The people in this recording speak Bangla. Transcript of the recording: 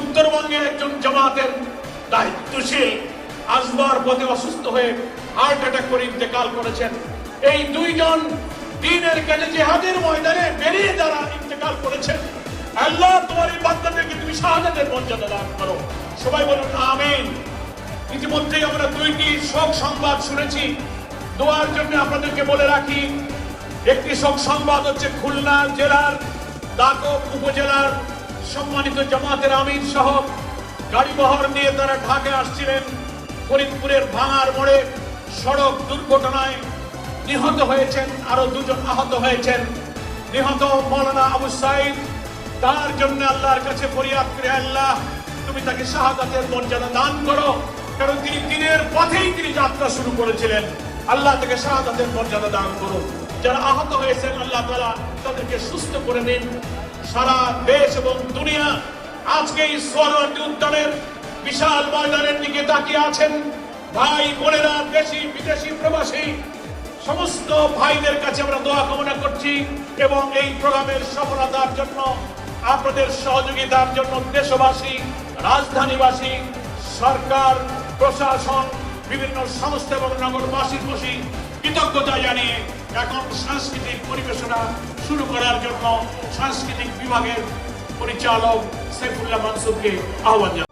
উত্তরবঙ্গের একজন জামাতের দায়িত্বশীল আসবার পথে অসুস্থ হয়ে হার্ট অ্যাটাক করে ইন্তেকাল করেছেন। এই দুইজন দ্বীনের কাজে জিহাদের ময়দানে বেরিয়ে যারা ইন্তেকাল করেছেন, আল্লাহ তোমার এই বান্দাদেরকে তুমি শাহাদাতের মর্যাদা দান করো। সবাই বলুন আমিন। ইতিমধ্যেই আমরা দুইটি শোক সংবাদ শুনেছি। দোয়ার জন্য আপনাদেরকে বলে রাখি, একটি শোক সংবাদ হচ্ছে খুলনা জেলার দাগক উপজেলার সম্মানিত জামাতের আমির সহ গাড়িবহর নিয়ে তারা ঢাকায় আসছিলেন। ফরিদপুরের ভাঙার মোড়ে সড়ক দুর্ঘটনায় নিহত হয়েছেন, আরো দুজন আহত হয়েছেন। নিহত মৌলানা আবু সাইদ, তার জন্য আল্লাহর কাছে ফরিয়াদ করে, আল্লাহ তুমি তাকে শাহাদাতের মর্যাদা দান করো, কারণ তিনি দিনের পথেই তিনি যাত্রা শুরু করেছিলেন। আল্লাহ তাকে শাহাদাতের মর্যাদা দান করো। যারা আহত হয়েছেন আল্লাহ তাআলা তাদেরকে সুস্থ করে দিন। সারা দেশ এবং দুনিয়া আজকে এই সোহরাওয়ার্দী উদ্যানের বিশাল ময়দানের দিকে তাকিয়ে আছেন। ভাই বোনেরা, দেশি বিদেশি প্রবাসী সমস্ত ভাইদের কাছে আমরা দোয়া কামনা করছি এবং এই প্রোগ্রামের সফলতার জন্য আপনাদের সহযোগিতার জন্য দেশবাসী, রাজধানীবাসী, সরকার, প্রশাসন, বিভিন্ন সংস্থা এবং নগরবাসীর প্রতি কৃতজ্ঞতা জানিয়ে এখন সাংস্কৃতিক পরিবেশনা শুরু করার জন্য সাংস্কৃতিক বিভাগের পরিচালক সাইফুল্লাহ মানসুরকে আহ্বান জানাই।